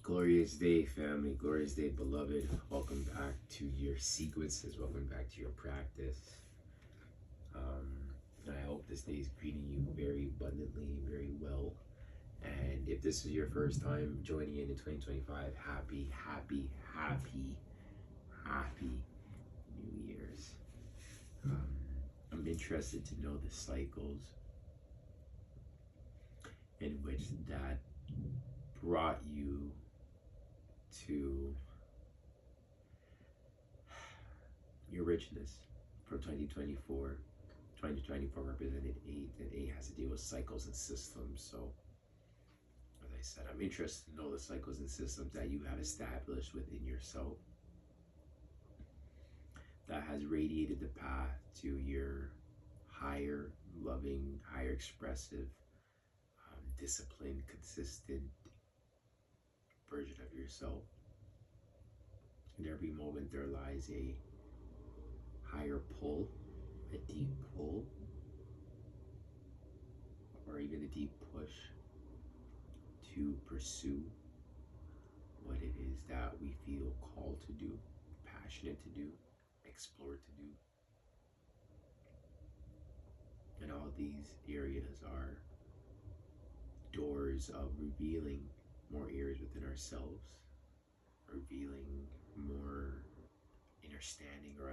Glorious day, family. Glorious day, beloved. Welcome back to your sequences. Welcome back to your practice. I hope this day is greeting you very abundantly, very well. And if this is your first time joining in 2025, happy, happy, happy, happy New Year's. I'm interested to know the cycles in which that brought you to your richness from 2024. 2024 represented 8, and 8 has to deal with cycles and systems. So, as I said, I'm interested to know the cycles and systems that you have established within yourself that has radiated the path to your higher, loving, higher expressive, disciplined, consistent version of yourself. In every moment, there lies a higher pull, a deep pull, or even a deep push to pursue what it is that we feel called to do, passionate to do, explore to do. And all these areas are doors of revealing more areas within ourselves, revealing more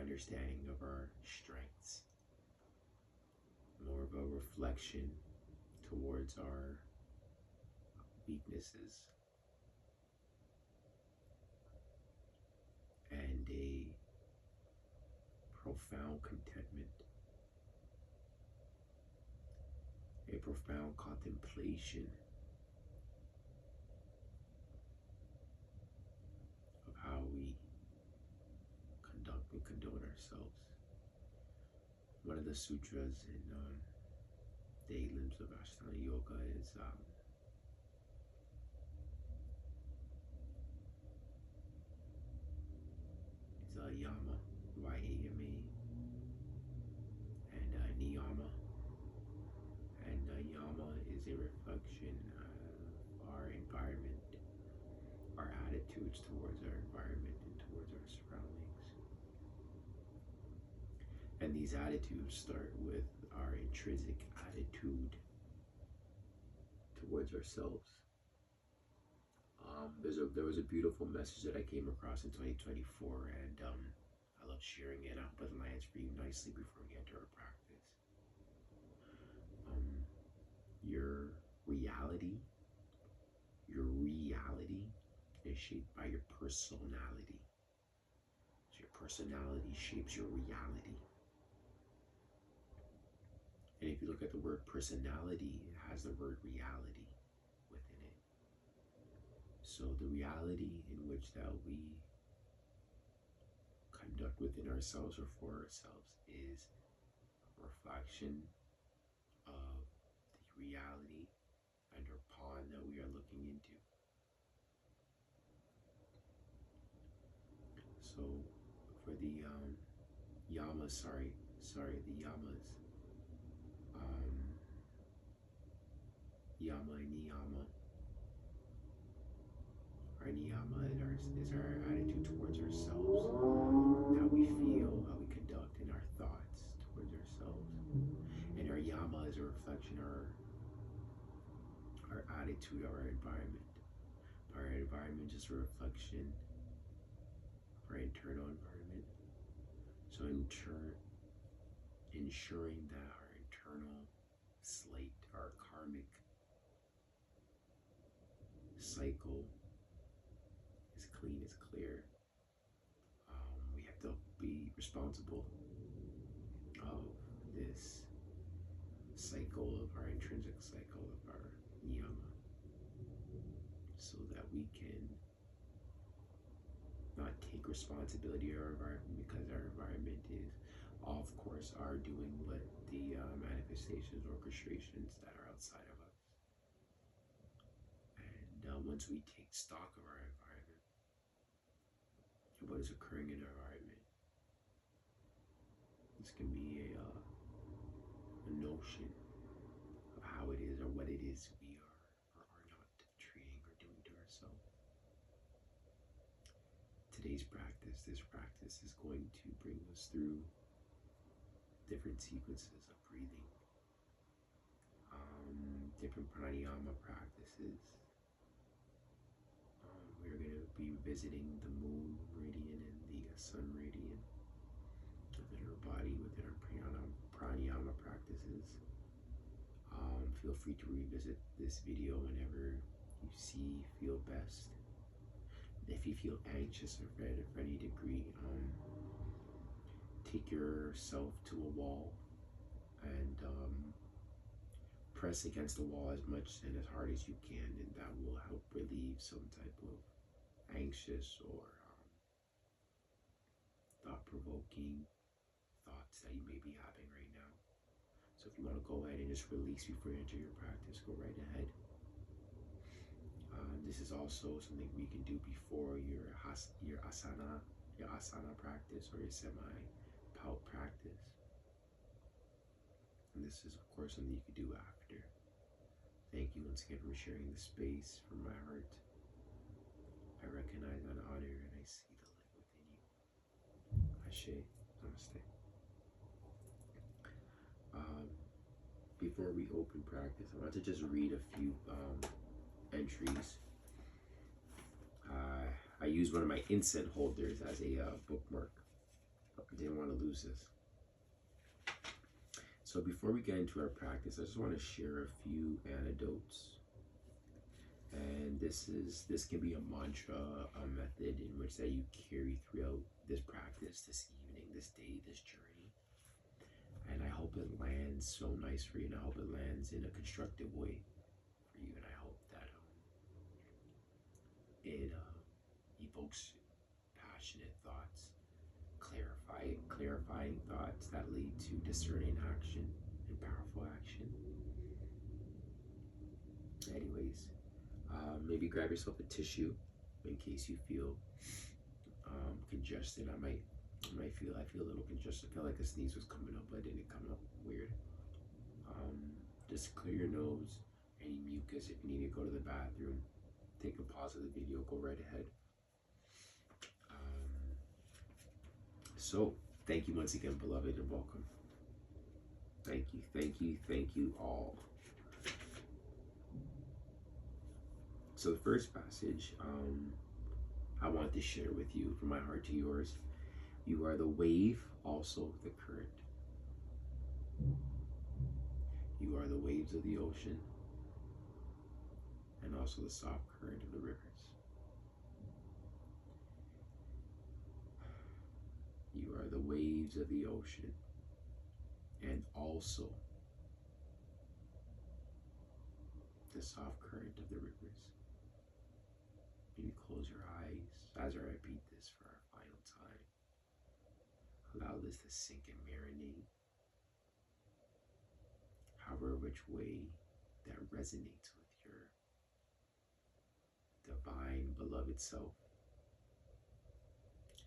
understanding of our strengths, more of a reflection towards our weaknesses, and a profound contentment, a profound contemplation of how we conduct and condone ourselves. One of the sutras in the 8 limbs of Asana Yoga is Āyāma, Y-A-M-A, and Niyama. And Yama is a reflection of our environment, our attitudes towards our environment and towards our surroundings. And these attitudes start with our intrinsic attitude towards ourselves. There was a beautiful message that I came across in 2024, and I love sharing it. I hope it lands for you nicely before we enter our practice. Your reality is shaped by your personality. So your personality shapes your reality. And if you look at the word personality, it has the word reality within it. So the reality in which that we conduct within ourselves or for ourselves is a reflection of the reality under pond that we are looking into. So for the yamas, the yamas, yama and niyama. Our niyama is our attitude towards ourselves, how we feel, how we conduct in our thoughts towards ourselves. And our yama is a reflection of our attitude of our environment. Our environment is a reflection of our internal environment. So ensuring that our internal slate, our karmic cycle is clean, is clear. We have to be responsible of this cycle, of our intrinsic cycle, of our niyama, so that we can not take responsibility of our environment, because our environment is, of course, our doing, but the manifestations, orchestrations that are outside of us. And once we take stock of our environment, what is occurring in our environment, this can be a notion of how it is or what it is we are or are not treating or doing to ourselves. today's practice. This practice is going to bring us through different sequences of breathing, different Pranayama practices. We're going to be visiting the moon meridian and the sun meridian within our body, within our Pranayama practices. Feel free to revisit this video whenever you feel best. If you feel anxious or afraid of any degree, take yourself to a wall and press against the wall as much and as hard as you can, and that will help relieve some type of anxious or thought-provoking thoughts that you may be having right now. So if you want to go ahead and just release before you enter your practice, go right ahead. This is also something we can do before your Asana practice or your semi-pout practice. And this is, of course, something you can do after. Thank you once again for sharing the space from my heart. I recognize and honor and I see the light within you. Ashe, namaste. Before we open practice, I want to just read a few entries. I used one of my incense holders as a bookmark. I didn't want to lose this. So before we get into our practice, I just want to share a few anecdotes. And this can be a mantra, a method in which that you carry throughout this practice, this evening, this day, this journey. And I hope it lands so nice for you, and I hope it lands in a constructive way for you. And I hope that it evokes passionate thoughts, clarifying thoughts that lead to discerning action and powerful action. Anyways, maybe grab yourself a tissue in case you feel congested. I feel a little congested. I feel like a sneeze was coming up, but it didn't come up. Weird. Just clear your nose, any mucus. If you need to go to the bathroom, take a pause of the video, go right ahead. So, thank you once again, beloved, and welcome. Thank you all. So the first passage I want to share with you, from my heart to yours. You are the wave, also the current. You are the waves of the ocean and also the soft current of the rivers. You are the waves of the ocean and also the soft current of the rivers. Maybe close your eyes as I repeat this for our final time. Allow this to sink and marinate. However, which way that resonates with your divine beloved self.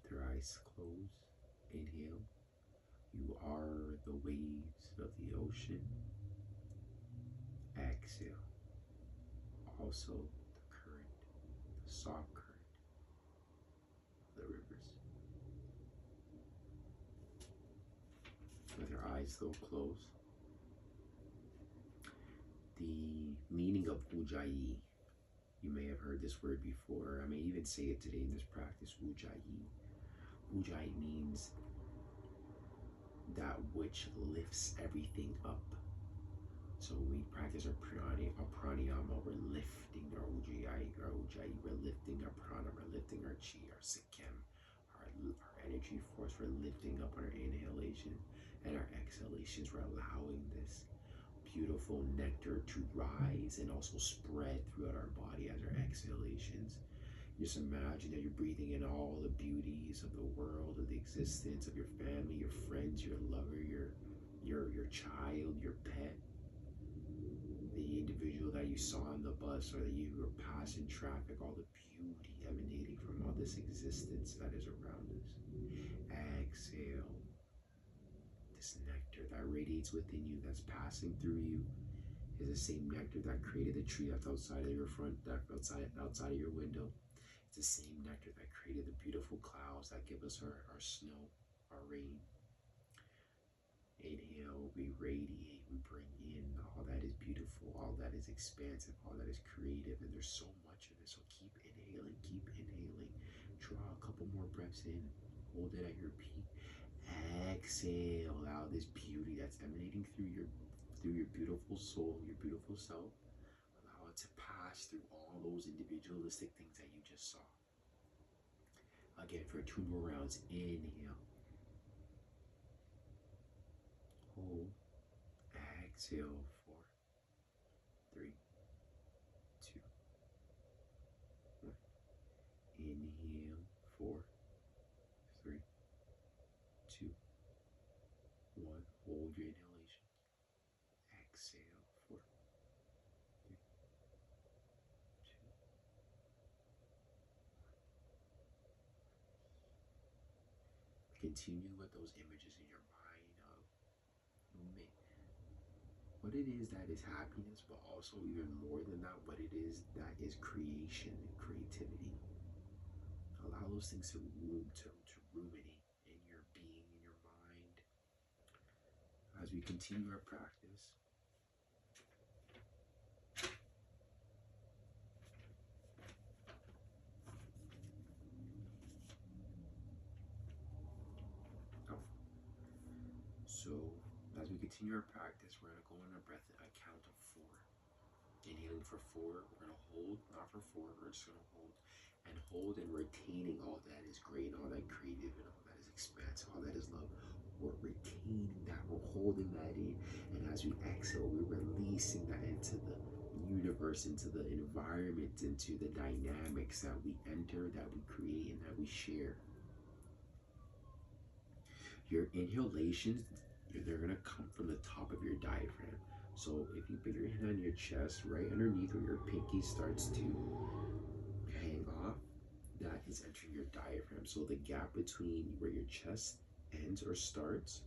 With your eyes closed, inhale. You are the waves of the ocean. Exhale. Also the current, the soft current of the rivers. With your eyes still closed. The meaning of Ujjayi. You may have heard this word before. I may even say it today in this practice, Ujjayi. Ujjayi means that which lifts everything up. So when we practice our Pranayama, we're lifting our Ujjayi, we're lifting our Prana, we're lifting our Chi, our Sikkim, our energy force, we're lifting up our inhalation and our exhalations. We're allowing this beautiful nectar to rise and also spread throughout our body as our exhalations. Just imagine that you're breathing in all the beauties of the world, of the existence of your family, your friends, your lover, your child, your pet, the individual that you saw on the bus or that you were passing traffic, all the beauty emanating from all this existence that is around us. Exhale. This nectar that radiates within you, that's passing through you, is the same nectar that created the tree that's outside of your front, that's outside of your window. It's the same nectar that created the beautiful clouds that give us our snow, our rain. Inhale, we radiate, we bring in all that is beautiful, all that is expansive, all that is creative, and there's so much of it. So keep inhaling, keep inhaling. Draw a couple more breaths in, hold it at your peak. Exhale out this beauty that's emanating through your beautiful soul, your beautiful self. Allow it to pass through all those individualistic things that you just saw. Again, for 2 more rounds, inhale. Hold. Exhale. 4, 3, 2, 1. Inhale. 4, 3, 2, 1. Hold your inhalation. Exhale. 4, 3, 2. Continue with those images in your mind of what it is that is happiness, but also even more than that, what it is that is creation and creativity. Allow those things to ruminate in your being, in your mind. As we continue our practice, we're going to go on a breath at a count of 4. Inhaling for 4, we're going to hold, not for 4, we're just going to hold and retaining all that is great, all that creative, and all that is expansive, all that is love. We're retaining that, we're holding that in, and as we exhale, we're releasing that into the universe, into the environment, into the dynamics that we enter, that we create, and that we share. Your inhalations, they're going to come from the top of your diaphragm. So if you put your hand on your chest, right underneath where your pinky starts to hang off, that is entering your diaphragm. So the gap between where your chest ends or starts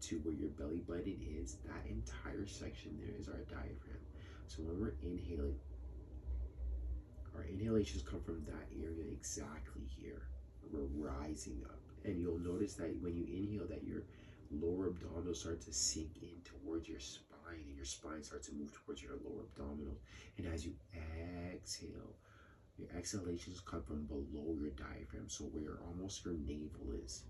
to where your belly button is, that entire section there is our diaphragm. So when we're inhaling, our inhalations come from that area exactly here. We're rising up. And you'll notice that when you inhale, that your lower abdominals start to sink in towards your spine, and your spine starts to move towards your lower abdominals. And as you exhale, your exhalations come from below your diaphragm, so where almost your navel is.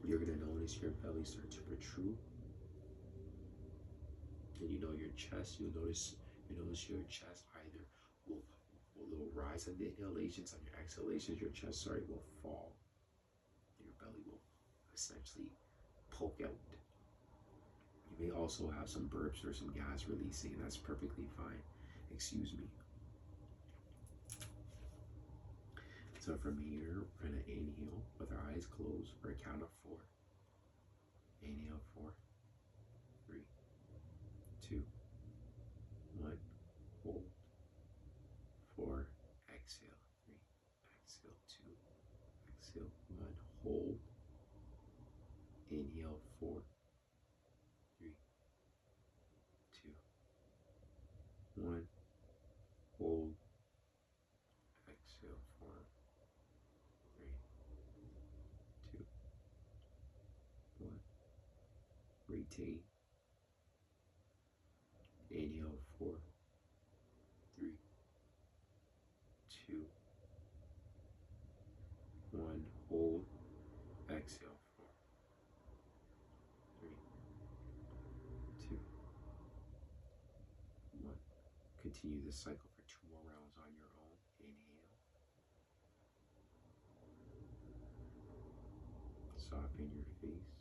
You're going to notice your belly start to protrude. And your chest, you'll notice your chest either will rise on the inhalations, on your exhalations, your chest, will fall. Your belly will essentially poke out. You may also have some burps or some gas releasing, and that's perfectly fine. Excuse me. So from here, we're going to inhale with our eyes closed for a count of 4. Inhale, 4, 3, 2, 1. Hold. 4. Exhale. 3. Exhale. 2. Exhale. 1. Hold. Inhale. 4, 3, 2, 1. Hold. Exhale. 4, 3, 2, 1. Retain. Inhale. 4, 3, 2, 1. Hold. Exhale. 4, 3, 2, 1. Continue this cycle for 2 more rounds on your own. Inhale. Soften your face.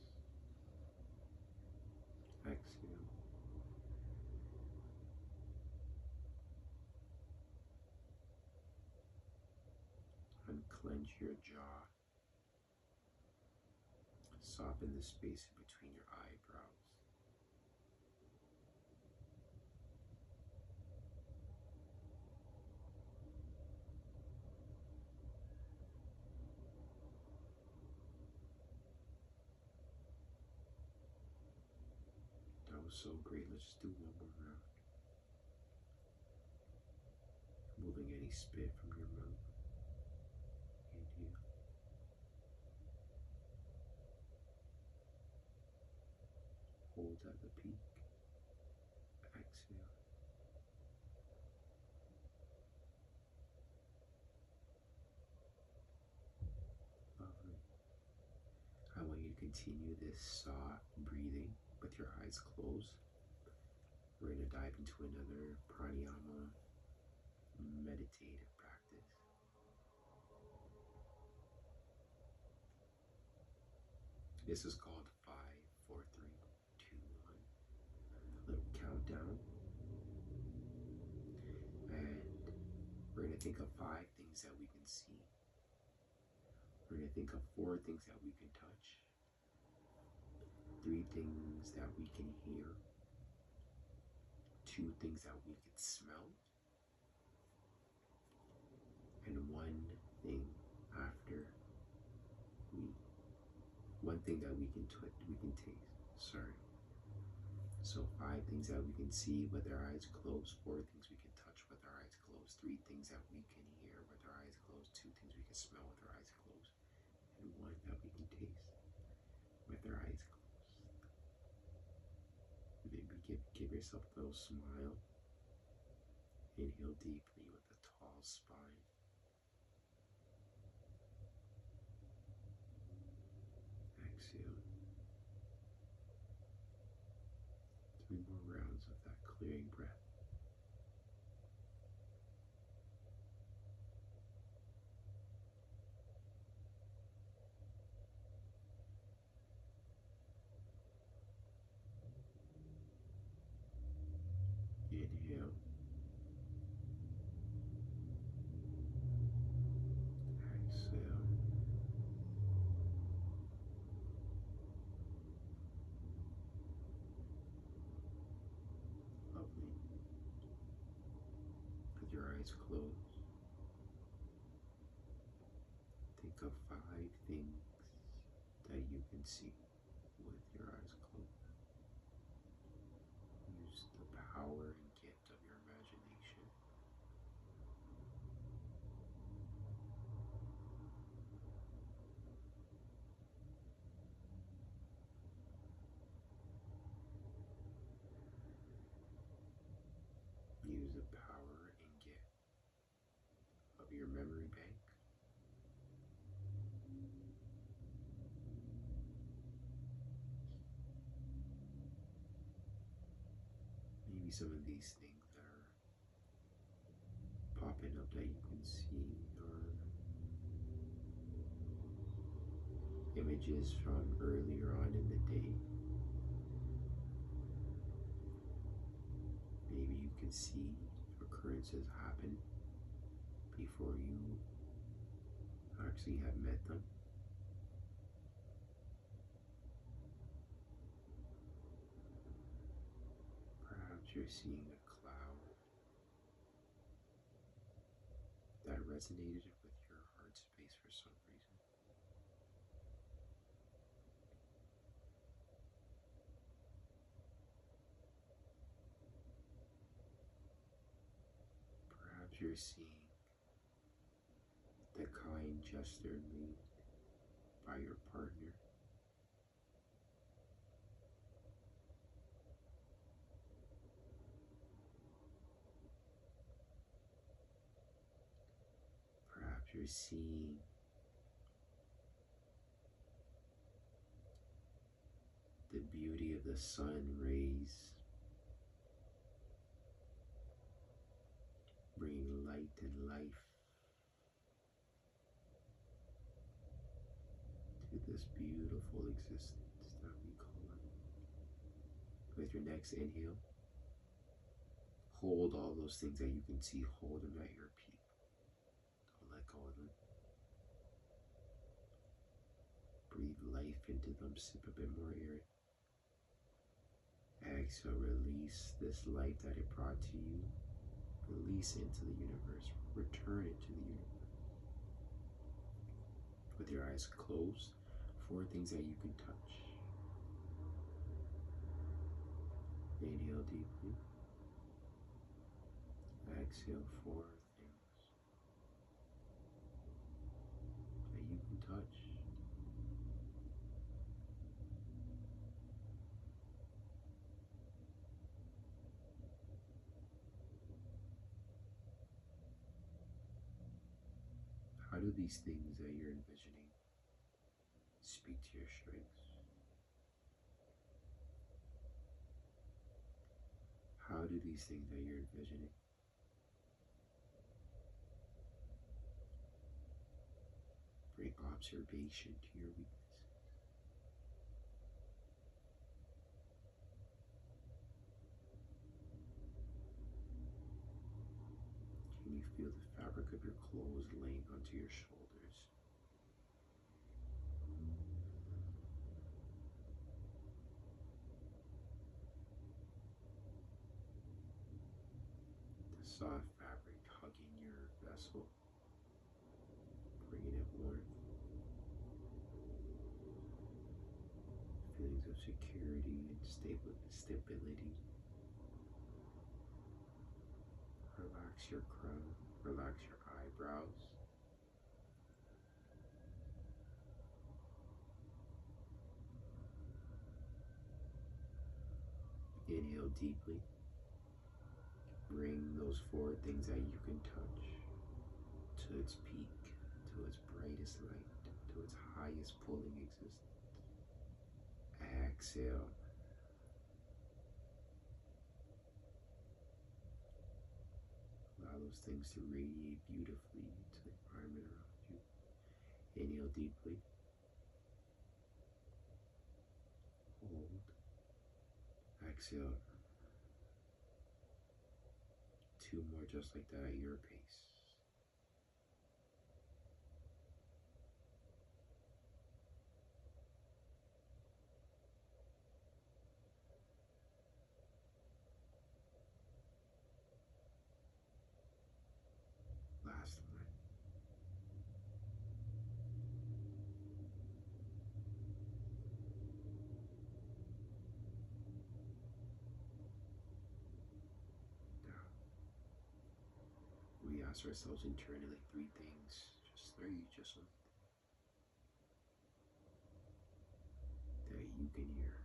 Exhale. Unclench your jaw. Soften the space in between your eyebrows. That was so great. Let's just do one more round. Moving any spit from your mouth. Inhale. Hold at the peak. Exhale. Lovely. I want you to continue this soft breathing with your eyes closed. We're going to dive into another Pranayama meditative practice. This is called 5, 4, 3, 2, 1. A little countdown. And we're going to think of 5 things that we can see. We're going to think of 4 things that we can touch. 3 things that we can hear. 2 things that we can smell. And 1 thing after one thing that we can taste. Sorry. So 5 things that we can see with our eyes closed, 4 things we can touch with our eyes closed, 3 things that we can hear with our eyes closed, 2 things we can smell with our eyes closed, and 1 that we can taste with our eyes closed. Maybe give yourself a little smile. Inhale deeply with a tall spine. Exhale. 3 more rounds of that clearing breath. Inhale. Exhale. Lovely. With your eyes closed, think of 5 things that you can see with your eyes closed. Use the power and gift of your imagination. Use the power and gift of your memory bank. Maybe some of these things that are popping up that you can see are images from earlier on in the day. Maybe you can see occurrences happen before you actually have met them. Perhaps you're seeing a cloud that resonated with your heart space for some reason. Perhaps you're seeing the kind gesture made by your partner. Perhaps you're seeing the beauty of the sun rays bringing light and life to this beautiful existence that we call life. With your next inhale, hold all those things that you can see, hold them at your peak. Don't let go of them. Breathe life into them, sip a bit more air. Exhale, release this life that it brought to you. Release it into the universe. Return it to the universe. With your eyes closed, 4 things that you can touch. Inhale deeply. Exhale, 4 things. do these things that you're envisioning speak to your strengths? How do these things that you're envisioning bring observation to your weaknesses? Can you feel the fabric of your clothes laying onto your shoulders? The soft fabric hugging your vessel, bringing it warmth. Feelings of security and stability. Relax your crown, relax your eyebrows. Inhale deeply. Bring those four things that you can touch to its peak, to its brightest light, to its highest pulling existence. Exhale. Allow those things to radiate beautifully to the environment around you. Inhale deeply. Hold. Exhale. 2 more just like that at your pace. Last one. Now, we ask ourselves internally 3 things, just 3, just so that you can hear.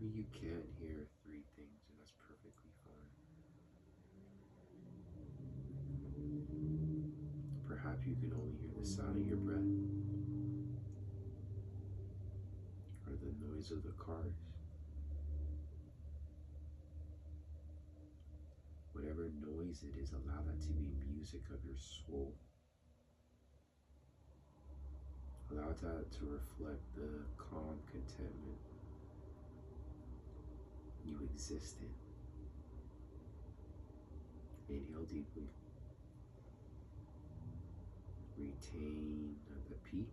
Maybe you can't hear 3 things, and that's perfectly fine. Perhaps you can only hear the sound of your breath, or the noise of the cars. Whatever noise it is, allow that to be music of your soul. Allow that to reflect the calm contentment you exist in. Inhale deeply. Retain the peak.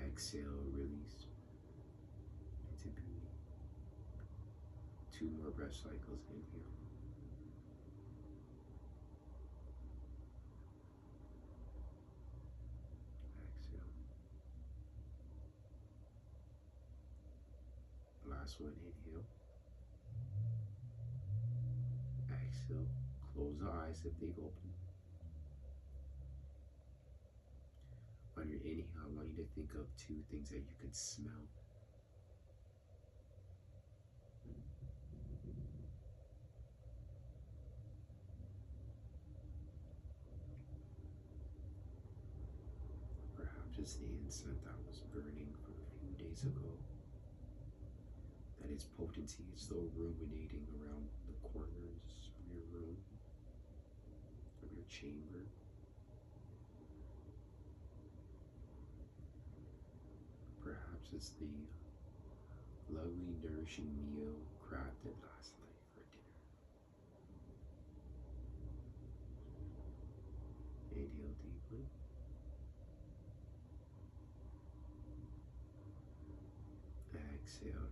Exhale, release into beauty. 2 more breath cycles. Inhale. Exhale. Last one. Inhale. Exhale. Close the eyes if they've opened. On your inhale, I want you to think of 2 things that you can smell. Perhaps it's the incense that was burning from a few days ago. That its potency is still ruminating around the corners of your room, of your chamber. Perhaps it's the lovely, nourishing meal crafted last night for dinner. Inhale deeply. Exhale.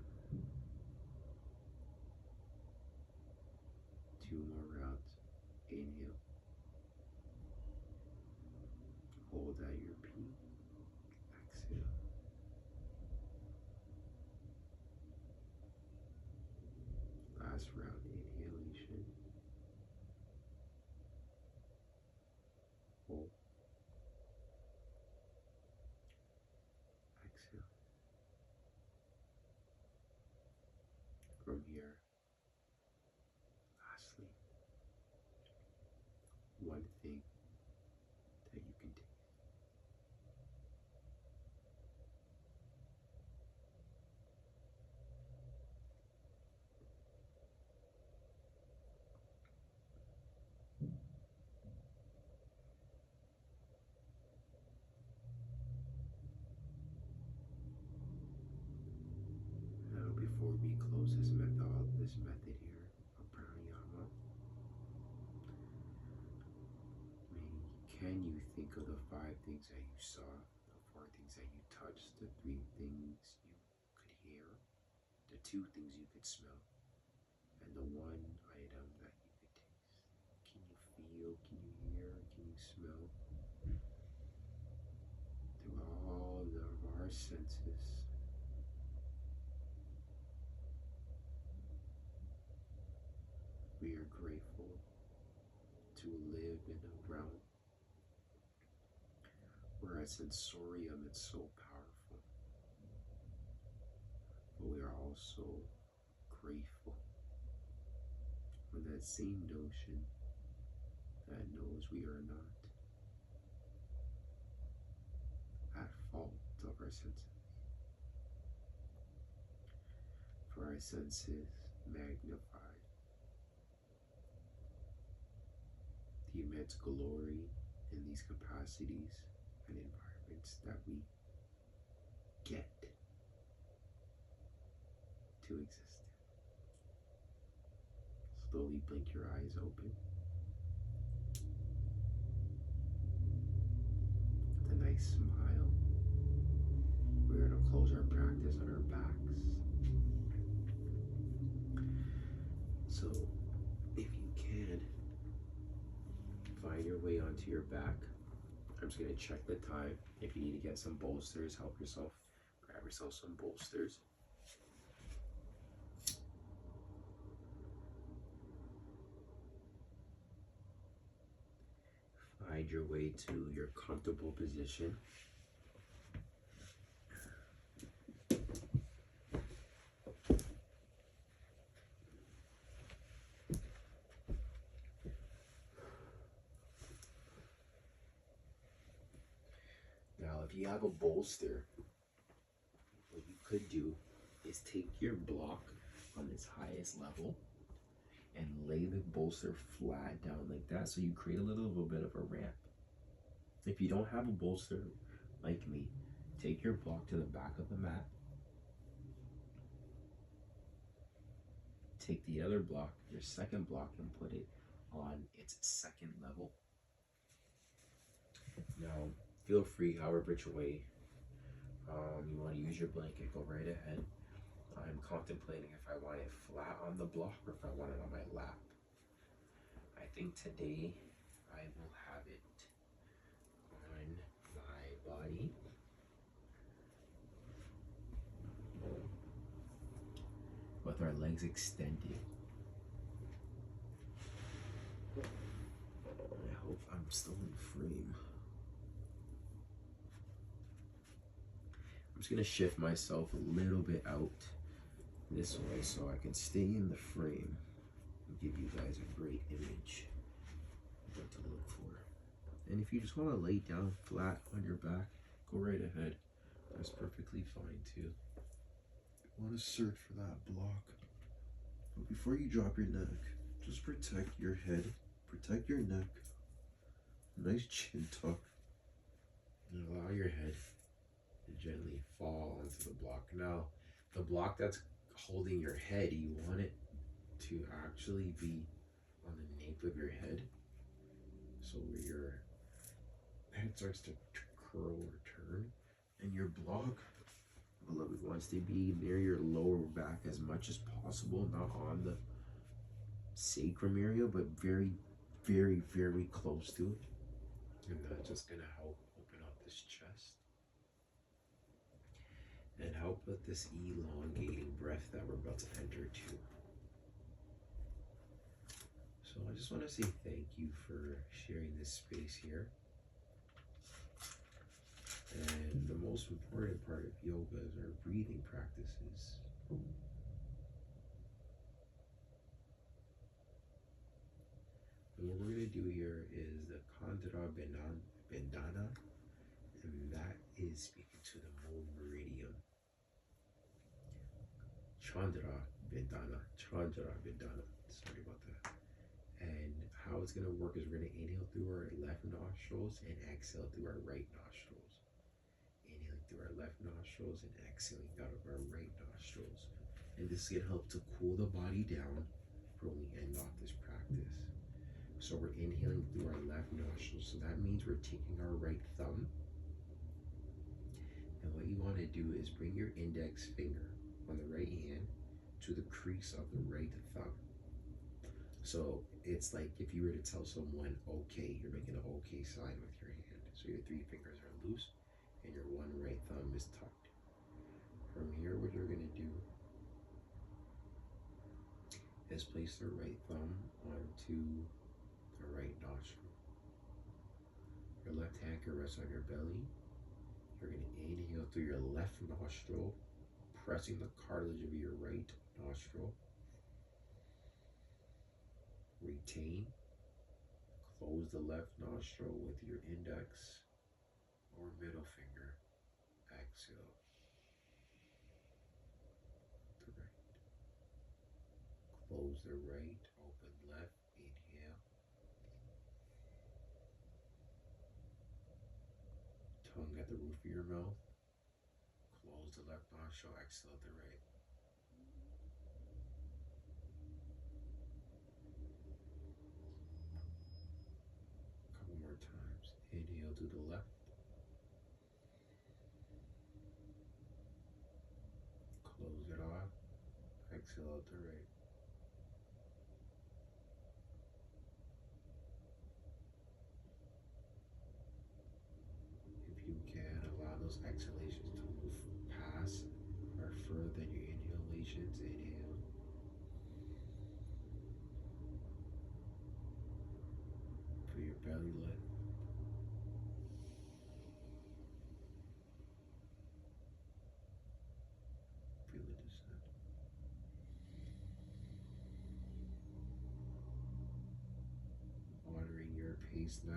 2 more rounds. Inhale. Hold at your peak. Exhale. Last round. Inhalation. Hold. Exhale. From here, lastly, one thing that you can taste. Now, before we close this method here of pranayama, can you think of the 5 things that you saw, the 4 things that you touched, the 3 things you could hear, the 2 things you could smell, and the 1 item that you could taste? Can you feel, can you hear, can you smell? Through all of our senses, we are grateful to live in a realm where our sensorium is so powerful, but we are also grateful for that same notion that knows we are not at fault of our senses, for our senses magnify the immense glory in these capacities and environments that we get to exist in. Slowly blink your eyes open. With a nice smile, we're going to close our practice on our backs. So, if you can, find your way onto your back. I'm just going to check the time. If you need to get some bolsters, help yourself. Grab yourself some bolsters. Find your way to your comfortable position. Now, if you have a bolster, what you could do is take your block on its highest level and lay the bolster flat down like that, so you create a little bit of a ramp. If you don't have a bolster like me, take your block to the back of the mat. Take the other block, your second block, and put it on its second level. Now, feel free, however which way you want to use your blanket, go right ahead. I'm contemplating if I want it flat on the block or if I want it on my lap. I think today I will have it on my body. With our legs extended. I hope I'm still in frame. I'm just gonna shift myself a little bit out this way so I can stay in the frame and give you guys a great image of what to look for. And if you just want to lay down flat on your back, go right ahead. That's perfectly fine too. You want to search for that block. But before you drop your neck, just protect your head, protect your neck. Nice chin tuck. And allow your head to gently fall onto the block. Now, the block that's holding your head, you want it to actually be on the nape of your head. So where your head starts to curl or turn, and your block Beloved wants to be near your lower back as much as possible, not on the sacrum area, but very, very, very close to it. And that's just going to help open up this chest and help with this elongating breath that we're about to enter to. So I just want to say thank you for sharing this space here. And the most important part of yoga is our breathing practices. And what we're going to do here is the Candra Bhedana, and that is speaking to the moon meridian. Candra Bhedana, sorry about that. And how it's going to work is we're going to inhale through our left nostrils and exhale through our right nostrils. Inhaling through our left nostrils and exhaling out of our right nostrils. And this is going to help to cool the body down for when we end off this practice. So we're inhaling through our left nostril. So that means we're taking our right thumb. And what you want to do is bring your index finger on the right hand to the crease of the right thumb. So it's like if you were to tell someone, okay, you're making an okay sign with your hand. So your three fingers are loose and your one right thumb is tucked. From here, what you're going to do is place the right thumb onto the right nostril. Your left hand can rest on your belly. You're going to inhale through your left nostril, pressing the cartilage of your right nostril. Retain. Close the left nostril with your index or middle finger. Exhale. The right. Close the right, open left, inhale. Tongue at the roof of your mouth. Close the left nostril, exhale the right. Couple more times. Inhale to the left. Close it off. Exhale out the right. If you can, allow those exhalations to move past or further than your inhalations. Inhale. Feel your belly lift. Feel it descend. Honoring your pace now.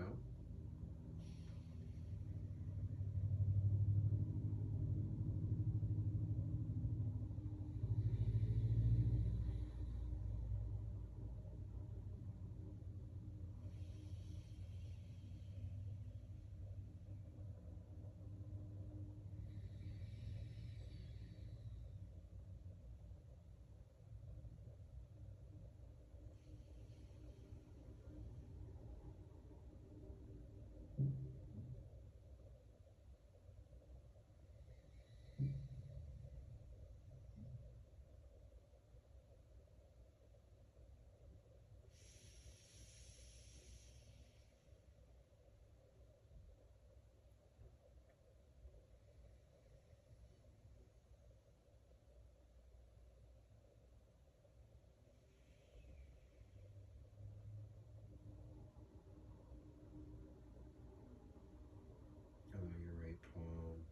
Allow your right palm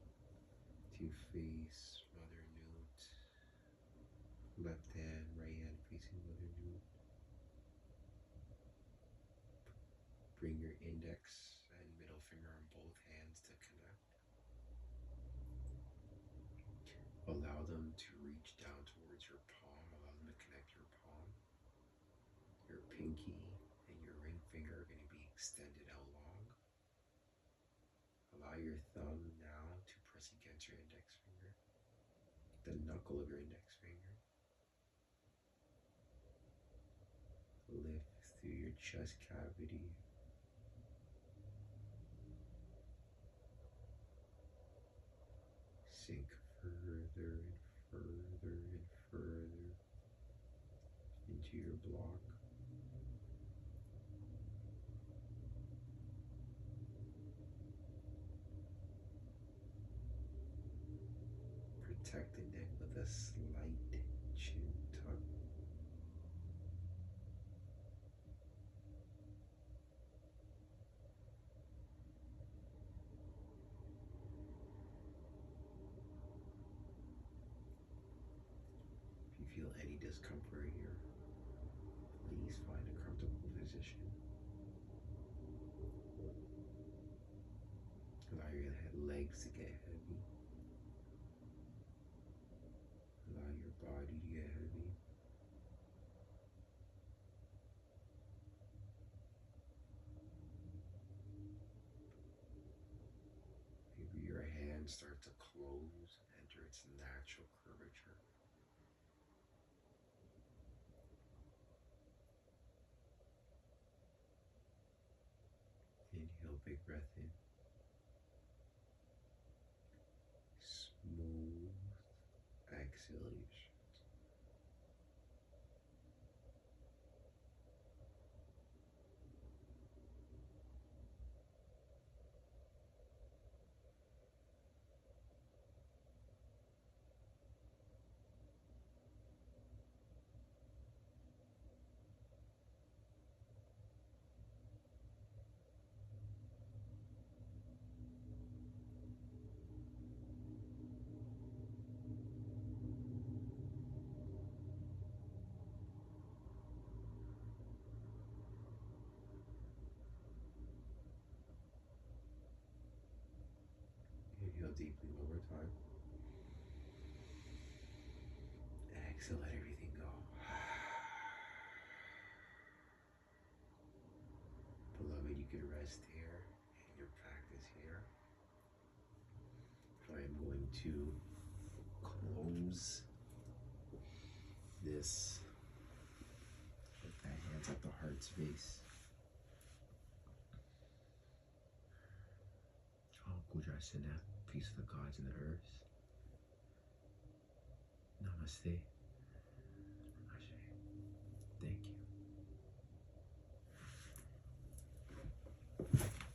to face Mother Newt. Left hand, right hand facing Mother Newt. Bring your index and middle finger on both hands to connect. Allow them to reach down towards your palm. Allow them to connect your palm. Your pinky and your ring finger are going to be extended out long. Allow your thumb now to press against your index finger, the knuckle of your index finger. Lift through your chest cavity. Sink further and further and further into your block. Protect the neck with a slight chin tuck. If you feel any discomfort here, please find a comfortable position. Allow your legs to get heavy. Allow your body to get heavy. Maybe your hands start to close, enter its natural curvature. Inhale, big breath in. Smooth exhalation. Inhale deeply one more time. Exhale, let everything go. Beloved, you can rest here in your practice here. I am going to close this with my hands at the heart space. Asana, peace of the gods and the earth. Namaste. Ashe. Thank you.